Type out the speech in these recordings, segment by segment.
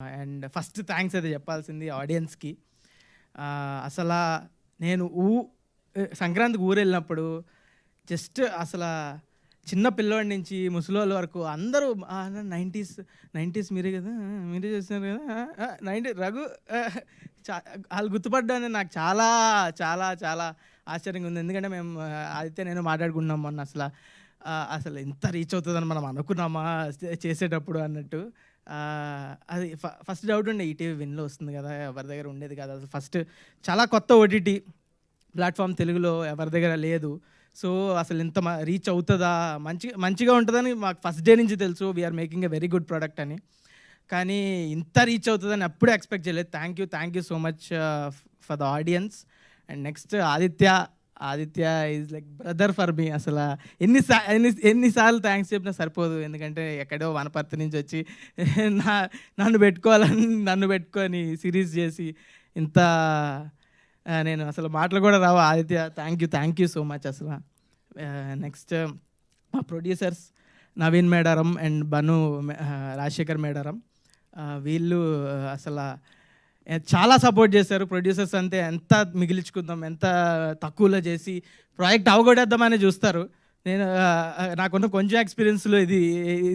And first thanks అయితే చెప్పాల్సింది ఆడియన్స్కి. అసలు నేను సంక్రాంతికి ఊరు వెళ్ళినప్పుడు జస్ట్ అసలు చిన్న పిల్లోడి నుంచి ముసలోళ్ళ వరకు అందరూ 90s మీరే కదా, మీరే చేస్తున్నారు కదా, 90 రఘు వాళ్ళు గుర్తుపడ్డాను. నాకు చాలా చాలా చాలా ఆశ్చర్యంగా ఉంది. ఎందుకంటే మేము ఆదిత్య నేను మాట్లాడుకున్నాం మొన్న. అసలు ఎంత రీచ్ అవుతుందని మనం అనుకున్నామా చేసేటప్పుడు అన్నట్టు. అది ఫస్ట్ డౌట్ ఉండే, ఈటీవీ విన్లో వస్తుంది కదా, ఎవరి దగ్గర ఉండేది కదా. ఫస్ట్ చాలా కొత్త ఓటీటీ ప్లాట్ఫామ్ తెలుగులో ఎవరి దగ్గర లేదు. సో అసలు ఇంత రీచ్ అవుతుందా, మంచిగా ఉంటుందని మాకు ఫస్ట్ డే నుంచి తెలుసు. We're making a very good product అని. కానీ ఇంత రీచ్ అవుతుందని అప్పుడే ఎక్స్పెక్ట్ చేయలేదు. Thank you so much for the audience. And next Aditya is like brother for me. అసలు ఎన్నిసార్లు థ్యాంక్స్ చెప్పినా సరిపోదు. ఎందుకంటే ఎక్కడో వనపర్తి నుంచి వచ్చి నన్ను పెట్టుకొని సిరీస్ చేసి ఇంత నేను అసలు మాటలు కూడా రావు. Aditya thank you so much అసలు. నెక్స్ట్ మా ప్రొడ్యూసర్స్ నవీన్ మేడారం అండ్ బను రాజశేఖర్ మేడారం, వీళ్ళు అసలు చాలా సపోర్ట్ చేశారు. ప్రొడ్యూసర్స్ అంతే ఎంత మిగిలించుకుందాం, ఎంత తక్కువలో చేసి ప్రాజెక్ట్ అవగొట్టేద్దామని చూస్తారు. నేను నాకున్న కొంచెం ఎక్స్పీరియన్స్లో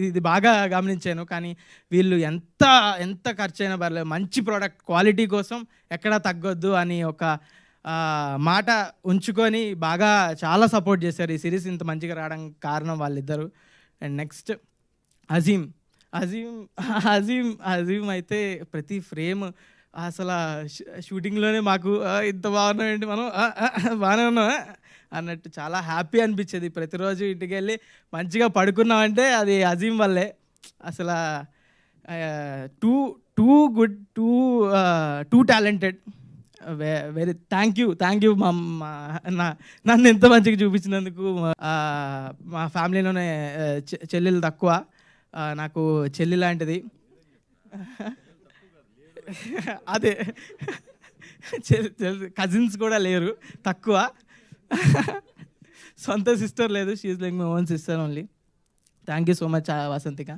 ఇది బాగా గమనించాను. కానీ వీళ్ళు ఎంత ఖర్చు అయినా పర్లేదు, మంచి ప్రోడక్ట్ క్వాలిటీ కోసం ఎక్కడా తగ్గొద్దు అని ఒక మాట ఉంచుకొని బాగా చాలా సపోర్ట్ చేశారు. ఈ సిరీస్ ఇంత మంచిగా రావడానికి కారణం వాళ్ళిద్దరు. అండ్ నెక్స్ట్ అజీమ్ అయితే ప్రతి ఫ్రేమ్ అసలు షూటింగ్లోనే మాకు ఇంత బాగున్నామండి, మనం బాగానే ఉన్నాం అన్నట్టు చాలా హ్యాపీ అనిపించేది. ప్రతిరోజు ఇంటికి వెళ్ళి మంచిగా పడుకున్నామంటే అది అజీమ్ వల్లే. అసలు too good, two talented. Very thank you నన్ను ఎంత మంచిగా చూపించినందుకు. మా ఫ్యామిలీలోనే చెల్లెలు తక్కువ, నాకు చెల్లి లాంటిది. అదే కజిన్స్ కూడా లేరు, తక్కువ. సొంత సిస్టర్ లేదు, she's like my own sister only. Thank you so much Vasanthika.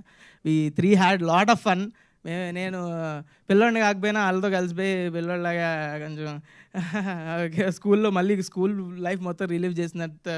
We 3 had lot of fun. నేను పిల్లోడిని కాకపోయినా వాళ్ళతో కలిసిపోయి పిల్లోడిలాగా కొంచెం స్కూల్లో మళ్ళీ స్కూల్ లైఫ్ మొత్తం రిలీవ్ చేసినట్టు